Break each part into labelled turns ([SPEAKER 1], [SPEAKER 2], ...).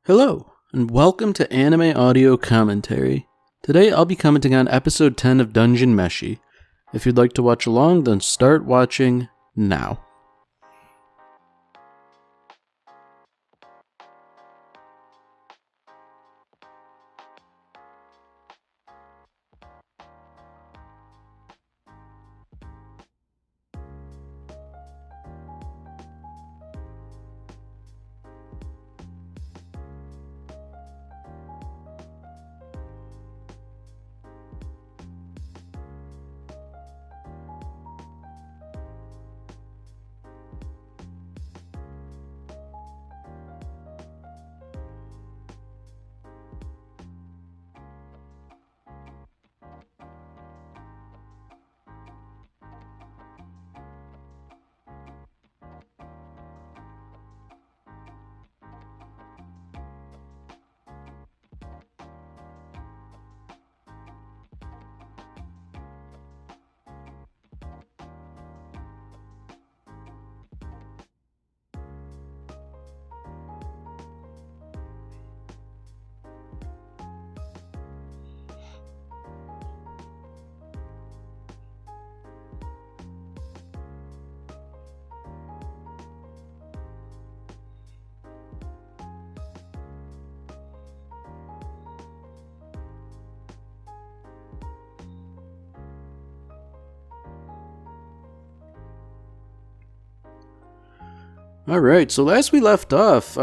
[SPEAKER 1] Hello, and welcome to Anime Audio Commentary. Today I'll be commenting on episode 10 of Dungeon Meshi. If you'd like to watch along, then start watching now. Alright, so last we left off,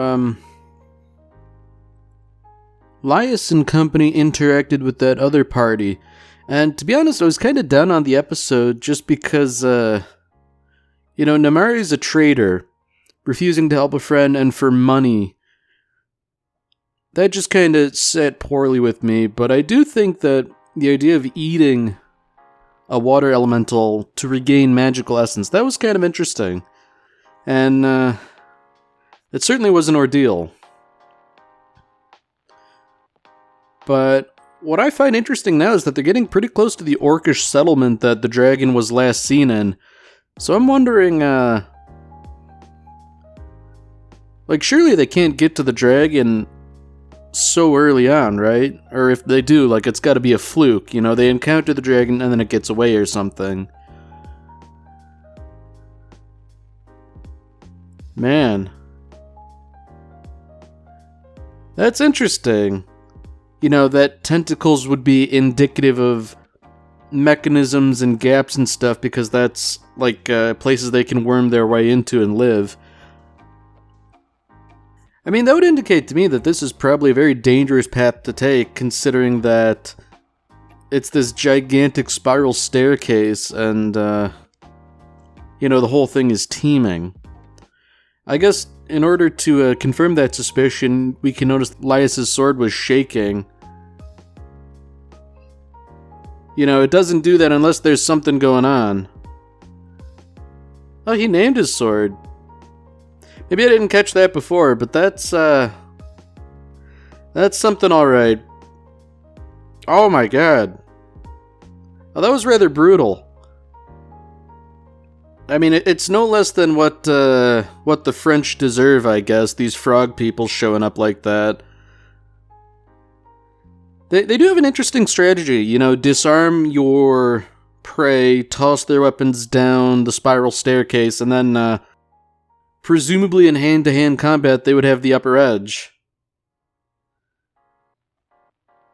[SPEAKER 1] Lias and company interacted with that other party, and to be honest, I was kind of down on the episode just because, Namari's a traitor, refusing to help a friend and for money. That just kind of sat poorly with me, but I do think that the idea of eating a water elemental to regain magical essence, that was kind of interesting. And, it certainly was an ordeal. But what I find interesting now is that they're getting pretty close to the orcish settlement that the dragon was last seen in. So I'm wondering, surely they can't get to the dragon so early on, right? Or if they do, it's gotta be a fluke, they encounter the dragon and then it gets away or something. Man. That's interesting. That tentacles would be indicative of mechanisms and gaps and stuff because that's, places they can worm their way into and live. I mean, that would indicate to me that this is probably a very dangerous path to take, considering that it's this gigantic spiral staircase and, the whole thing is teeming. I guess in order to confirm that suspicion, we can notice Lias' sword was shaking. It doesn't do that unless there's something going on. Oh, he named his sword. Maybe I didn't catch that before, but that's something alright. Oh my god. Oh, that was rather brutal. I mean, it's no less than what the French deserve, I guess, these frog people showing up like that. They do have an interesting strategy, disarm your prey, toss their weapons down the spiral staircase, and then, presumably in hand-to-hand combat, they would have the upper edge.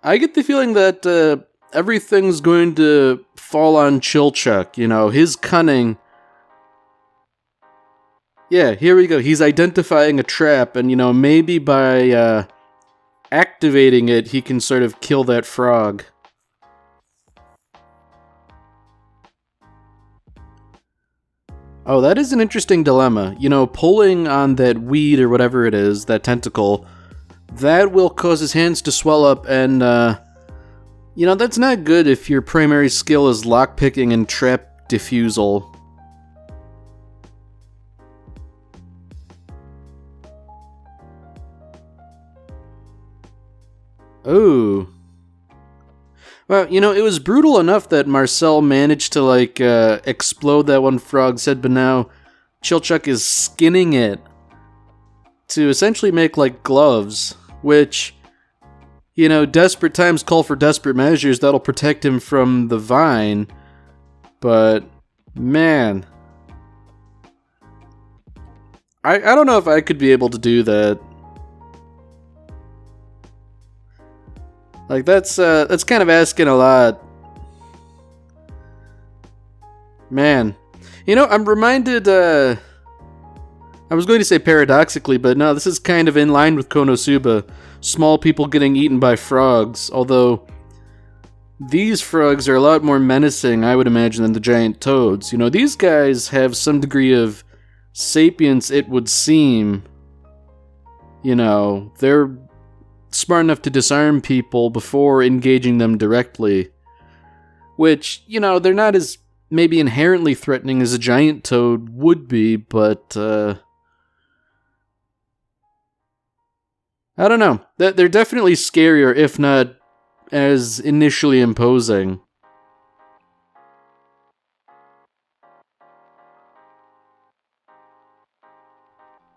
[SPEAKER 1] I get the feeling that, everything's going to fall on Chilchuk, his cunning. Yeah, here we go. He's identifying a trap, and, maybe by, activating it, he can sort of kill that frog. Oh, that is an interesting dilemma. Pulling on that weed or whatever it is, that tentacle, that will cause his hands to swell up, and, that's not good if your primary skill is lockpicking and trap defusal. Oh. Well, it was brutal enough that Marcel managed to, explode that one frog's head, but now Chilchuk is skinning it to essentially make, gloves. which, desperate times call for desperate measures. That'll protect him from the vine. But, man, I don't know if I could be able to do that. Like, that's kind of asking a lot. Man. I'm reminded, I was going to say paradoxically, but no, this is kind of in line with Konosuba. Small people getting eaten by frogs, although these frogs are a lot more menacing, I would imagine, than the giant toads. These guys have some degree of sapience, it would seem. They're smart enough to disarm people before engaging them directly. Which, they're not as maybe inherently threatening as a giant toad would be, but I don't know. They're definitely scarier, if not as initially imposing.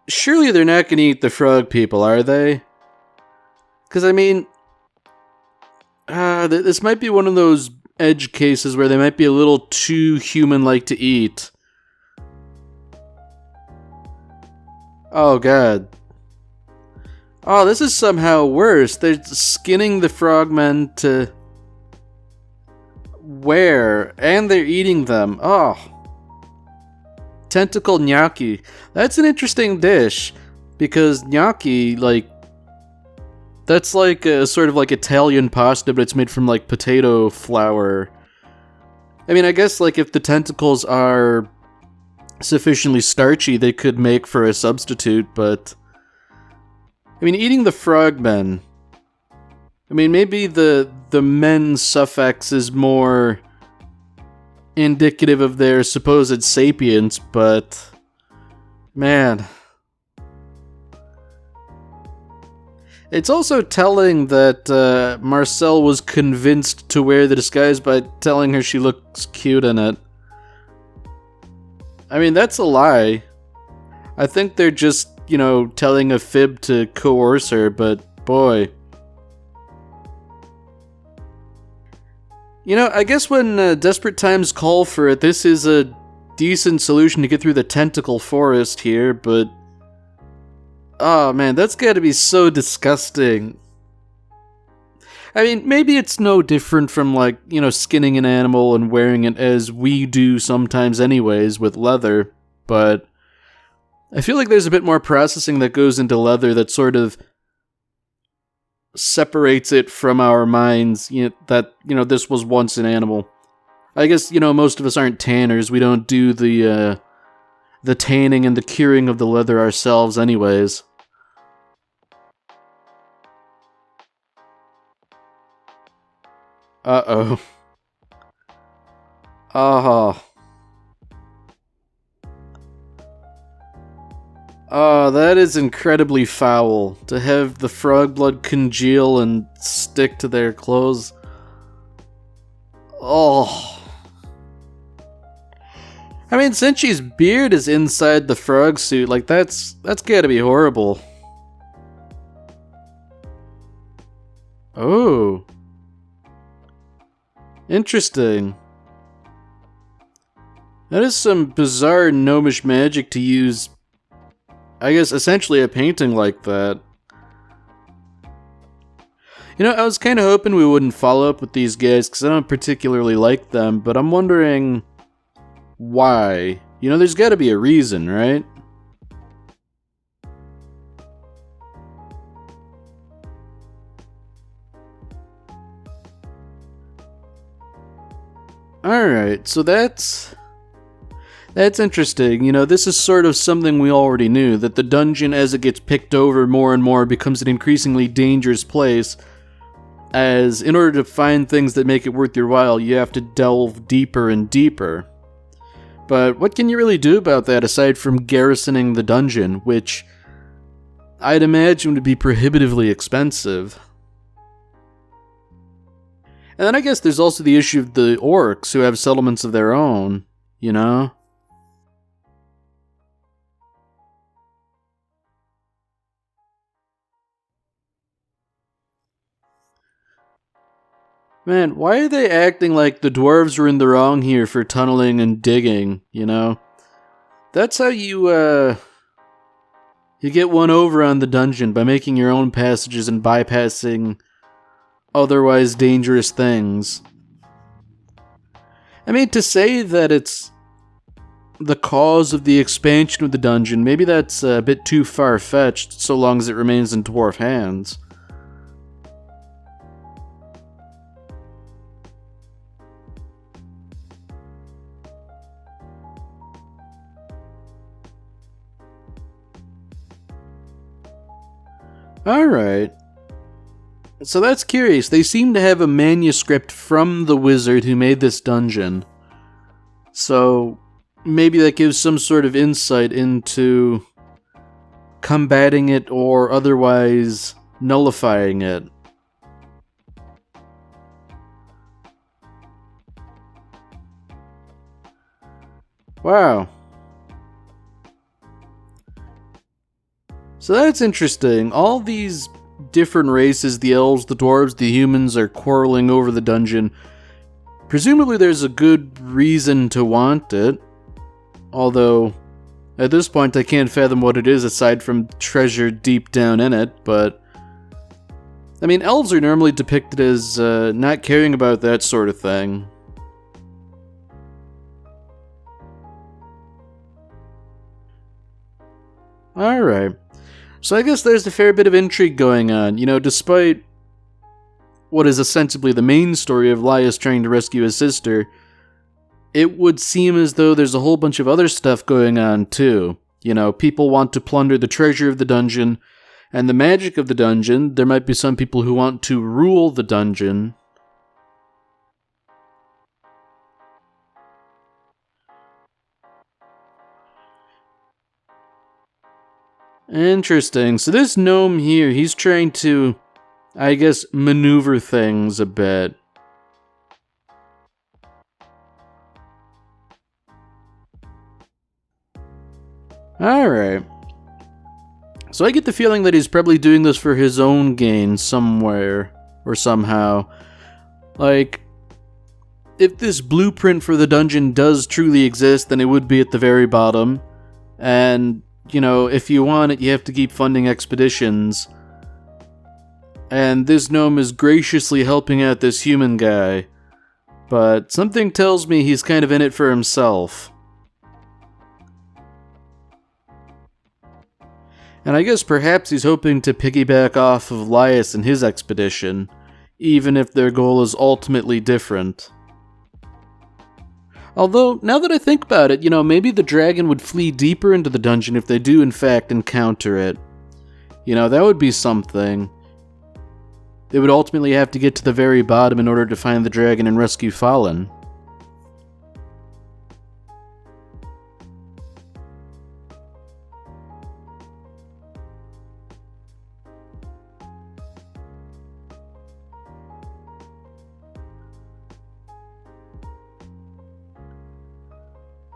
[SPEAKER 1] Surely they're not going to eat the frog people, are they? Because, this might be one of those edge cases where they might be a little too human-like to eat. Oh, God. Oh, this is somehow worse. They're skinning the frogmen to wear, and they're eating them. Oh. Tentacle gnocchi. That's an interesting dish, because gnocchi, that's like a sort of like Italian pasta, but it's made from potato flour. I guess if the tentacles are sufficiently starchy, they could make for a substitute, but eating the frogmen. Maybe the men suffix is more indicative of their supposed sapience, but man. It's also telling that Marcel was convinced to wear the disguise by telling her she looks cute in it. That's a lie. I think they're just, telling a fib to coerce her, but boy. I guess when desperate times call for it, this is a decent solution to get through the tentacle forest here, but oh man, that's gotta be so disgusting. Maybe it's no different from skinning an animal and wearing it as we do sometimes anyways with leather, but I feel like there's a bit more processing that goes into leather that sort of separates it from our minds, that this was once an animal. I guess, most of us aren't tanners. We don't do the tanning and the curing of the leather ourselves anyways. Uh-oh. Oh. Oh, that is incredibly foul. To have the frog blood congeal and stick to their clothes. Oh. Senchi's beard is inside the frog suit. That's gotta be horrible. Oh. Interesting. That is some bizarre gnomish magic to use, I guess, essentially a painting like that. I was kind of hoping we wouldn't follow up with these guys, because I don't particularly like them, but I'm wondering why. There's gotta be a reason, right? Alright, so that's interesting. This is sort of something we already knew, that the dungeon, as it gets picked over more and more, becomes an increasingly dangerous place, as in order to find things that make it worth your while, you have to delve deeper and deeper. But what can you really do about that aside from garrisoning the dungeon, which I'd imagine would be prohibitively expensive? And then I guess there's also the issue of the orcs who have settlements of their own, Man, why are they acting like the dwarves were in the wrong here for tunneling and digging, you know? That's how you get one over on the dungeon, by making your own passages and bypassing otherwise dangerous things. I mean, to say that it's the cause of the expansion of the dungeon, maybe that's a bit too far-fetched, so long as it remains in dwarf hands. Alright. So that's curious. They seem to have a manuscript from the wizard who made this dungeon. So maybe that gives some sort of insight into combating it or otherwise nullifying it. Wow. So that's interesting. All these different races, the elves, the dwarves, the humans, are quarreling over the dungeon. Presumably there's a good reason to want it. Although, at this point I can't fathom what it is aside from treasure deep down in it, but... I mean, elves are normally depicted as not caring about that sort of thing. Alright. So I guess there's a fair bit of intrigue going on, you know, despite what is ostensibly the main story of Laius trying to rescue his sister. It would seem as though there's a whole bunch of other stuff going on too. You know, people want to plunder the treasure of the dungeon and the magic of the dungeon. There might be some people who want to rule the dungeon. Interesting. So this gnome here, he's trying to, I guess, maneuver things a bit. Alright. So I get the feeling that he's probably doing this for his own gain somewhere, or somehow. Like, if this blueprint for the dungeon does truly exist, then it would be at the very bottom. And, you know, if you want it, you have to keep funding expeditions. And this gnome is graciously helping out this human guy. But something tells me he's kind of in it for himself. And I guess perhaps he's hoping to piggyback off of Laius and his expedition, even if their goal is ultimately different. Although, now that I think about it, you know, maybe the dragon would flee deeper into the dungeon if they do in fact encounter it. You know, that would be something. They would ultimately have to get to the very bottom in order to find the dragon and rescue Fallen.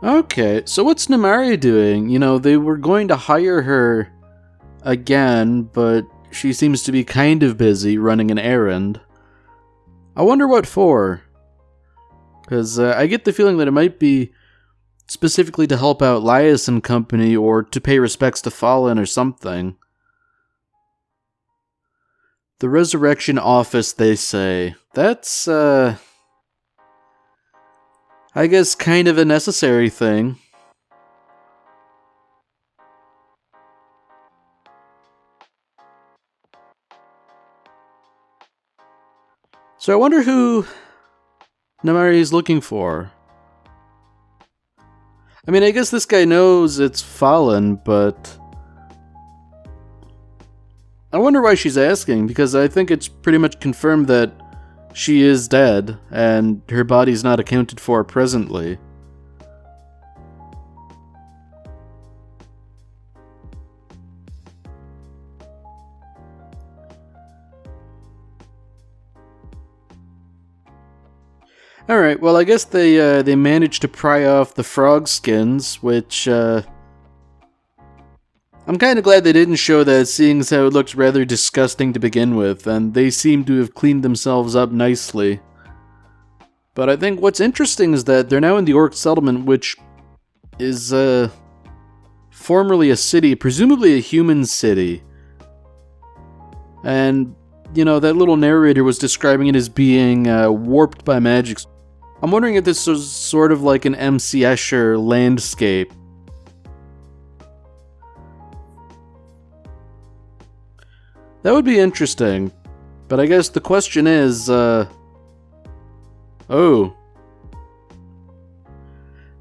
[SPEAKER 1] Okay, so what's Namaria doing? You know, they were going to hire her again, but she seems to be kind of busy running an errand. I wonder what for. Because I get the feeling that it might be specifically to help out Laius and company, or to pay respects to Fallen or something. The Resurrection Office, they say. That's, I guess kind of a necessary thing. So I wonder who Namari is looking for. I mean, I guess this guy knows it's Fallen, but I wonder why she's asking, because I think it's pretty much confirmed that she is dead, and her body's not accounted for presently. Alright, well I guess they managed to pry off the frog skins, which, I'm kinda glad they didn't show that, seeing as how it looked rather disgusting to begin with, and they seem to have cleaned themselves up nicely. But I think what's interesting is that they're now in the orc settlement, which is formerly a city, presumably a human city. And, that little narrator was describing it as being warped by magic. I'm wondering if this was sort of like an MC Escher landscape. That would be interesting. But I guess the question is, I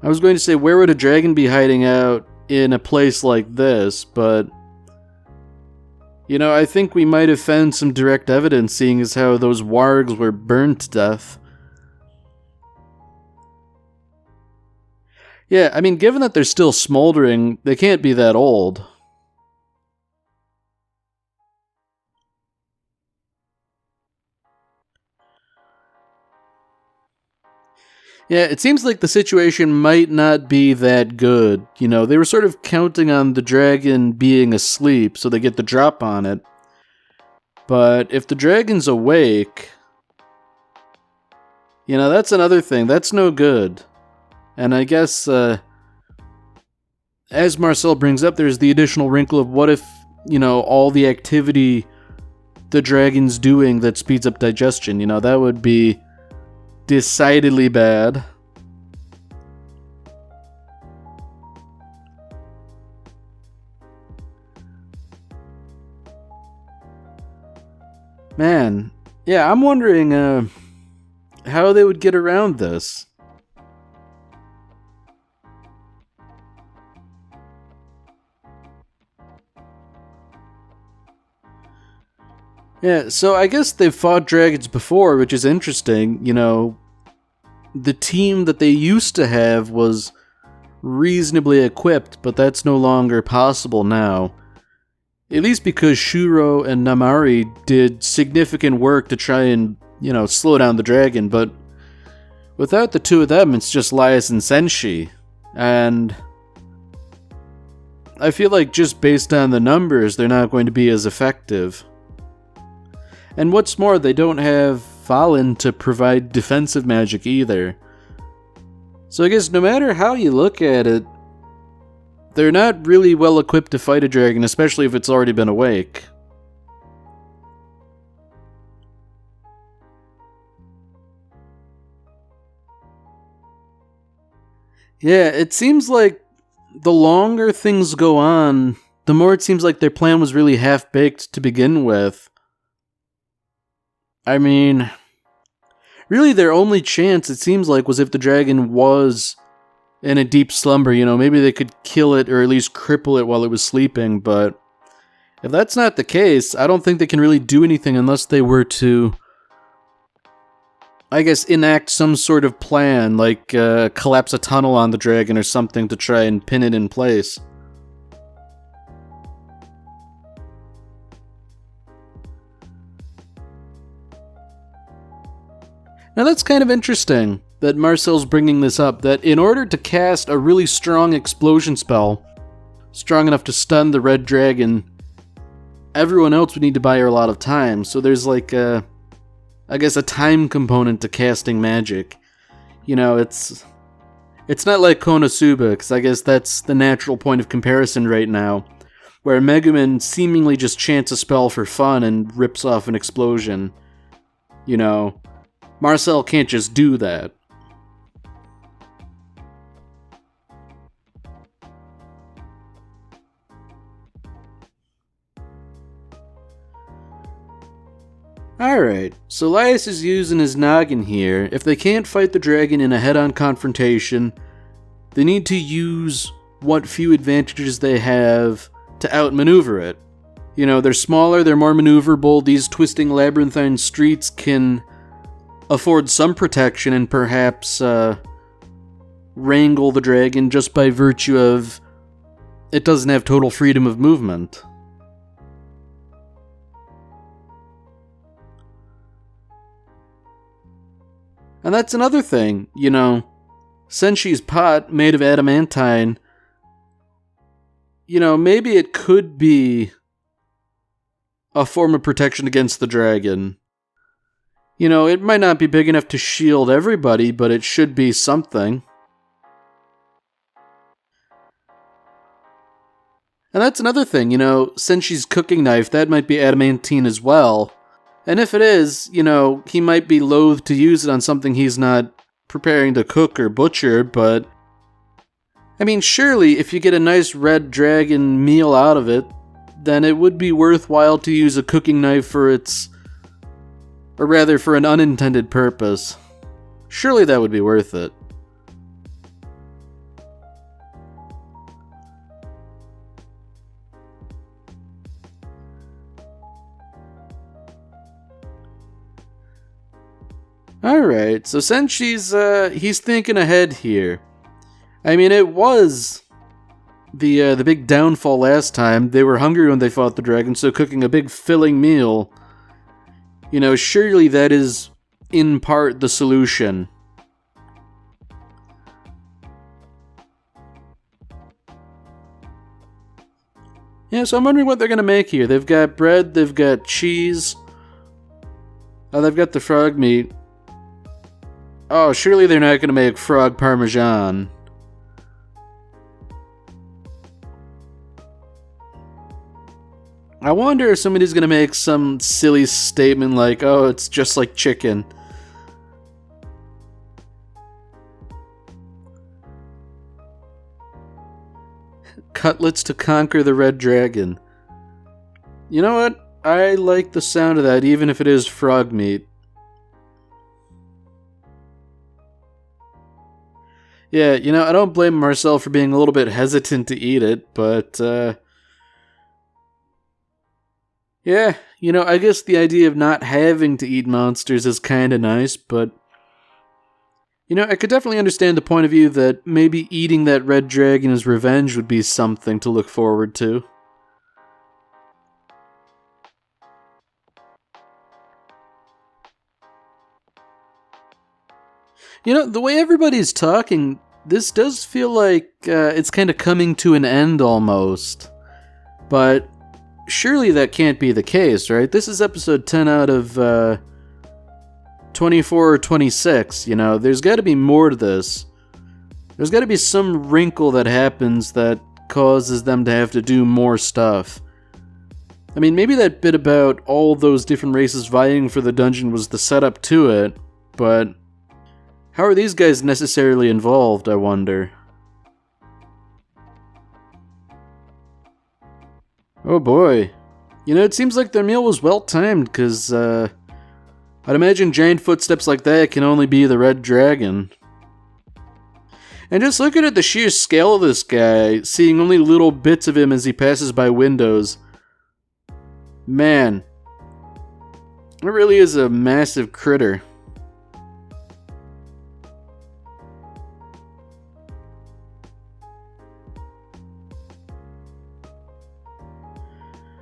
[SPEAKER 1] was going to say, where would a dragon be hiding out in a place like this, but I think we might have found some direct evidence, seeing as how those wargs were burned to death. Yeah, I mean, given that they're still smoldering, they can't be that old. Yeah, it seems like the situation might not be that good. They were sort of counting on the dragon being asleep, so they get the drop on it. But if the dragon's awake, that's another thing. That's no good. And I guess, as Marcel brings up, there's the additional wrinkle of what if, all the activity the dragon's doing that speeds up digestion, that would be decidedly bad. Man, yeah, I'm wondering how they would get around this. Yeah, so I guess they've fought dragons before, which is interesting. The team that they used to have was reasonably equipped, but that's no longer possible now. At least because Shuro and Namari did significant work to try and, slow down the dragon, but without the two of them, it's just Laius and Senshi. And I feel like just based on the numbers, they're not going to be as effective. And what's more, they don't have Fallen to provide defensive magic either. So I guess no matter how you look at it, they're not really well equipped to fight a dragon, especially if it's already been awake. Yeah, it seems like the longer things go on, the more it seems like their plan was really half-baked to begin with. I mean, really their only chance, it seems like, was if the dragon was in a deep slumber. Maybe they could kill it or at least cripple it while it was sleeping, but if that's not the case, I don't think they can really do anything unless they were to, I guess, enact some sort of plan, like collapse a tunnel on the dragon or something to try and pin it in place. Now that's kind of interesting that Marcel's bringing this up, that in order to cast a really strong explosion spell, strong enough to stun the red dragon, everyone else would need to buy her a lot of time. So there's like a time component to casting magic. It's not like Konosuba, because I guess that's the natural point of comparison right now, where Megumin seemingly just chants a spell for fun and rips off an explosion. Marcel can't just do that. Alright, so Laius is using his noggin here. If they can't fight the dragon in a head-on confrontation, they need to use what few advantages they have to outmaneuver it. They're smaller, they're more maneuverable, these twisting labyrinthine streets can afford some protection and perhaps wrangle the dragon just by virtue of it doesn't have total freedom of movement. And that's another thing, Senshi's pot made of adamantine, maybe it could be a form of protection against the dragon. You know, it might not be big enough to shield everybody, but it should be something. And that's another thing, you know, Senshi's cooking knife, that might be adamantine as well. And if it is, you know, he might be loath to use it on something he's not preparing to cook or butcher, but I mean, surely if you get a nice red dragon meal out of it, then it would be worthwhile to use a cooking knife for its, or rather for an unintended purpose. Surely that would be worth it. Alright, so Senshi's, he's thinking ahead here. I mean, it was the big downfall last time. They were hungry when they fought the dragon, so cooking a big filling meal, you know, surely that is in part the solution. Yeah, so I'm wondering what they're gonna make here. They've got bread, they've got cheese. Oh, they've got the frog meat. Oh, surely they're not gonna make frog parmesan. I wonder if somebody's gonna make some silly statement like, oh, it's just like chicken. Cutlets to conquer the red dragon. You know what? I like the sound of that, even if it is frog meat. Yeah, you know, I don't blame Marcel for being a little bit hesitant to eat it, but, yeah, you know, I guess the idea of not having to eat monsters is kinda nice, but you know, I could definitely understand the point of view that maybe eating that red dragon as revenge would be something to look forward to. You know, the way everybody's talking, this does feel like it's kind of coming to an end almost. But surely that can't be the case, right? This is episode 10 out of 24 or 26, you know, there's got to be more to this. There's got to be some wrinkle that happens that causes them to have to do more stuff. I mean, maybe that bit about all those different races vying for the dungeon was the setup to it, but how are these guys necessarily involved, I wonder? Oh boy. You know, it seems like their meal was well timed, because, I'd imagine giant footsteps like that can only be the red dragon. And just looking at the sheer scale of this guy, seeing only little bits of him as he passes by windows, man, it really is a massive critter.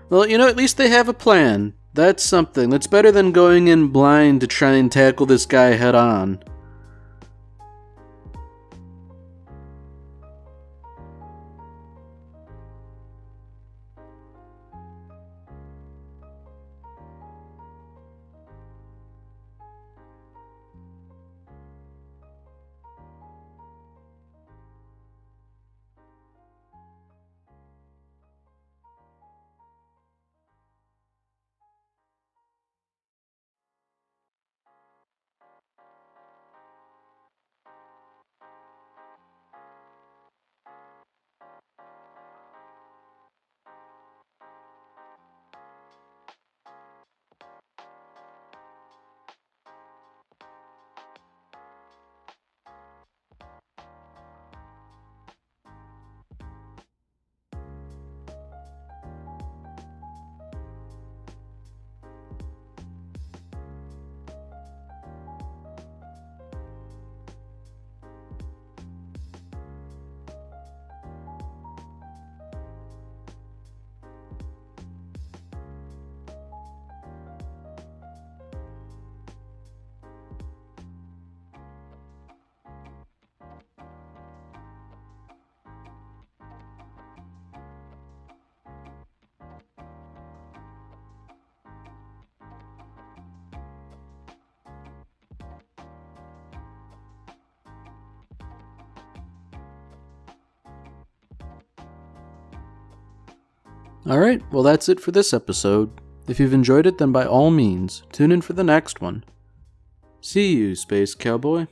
[SPEAKER 1] Well, you know, at least they have a plan. That's something. That's better than going in blind to try and tackle this guy head on. Alright, well that's it for this episode. If you've enjoyed it, then by all means, tune in for the next one. See you, Space Cowboy.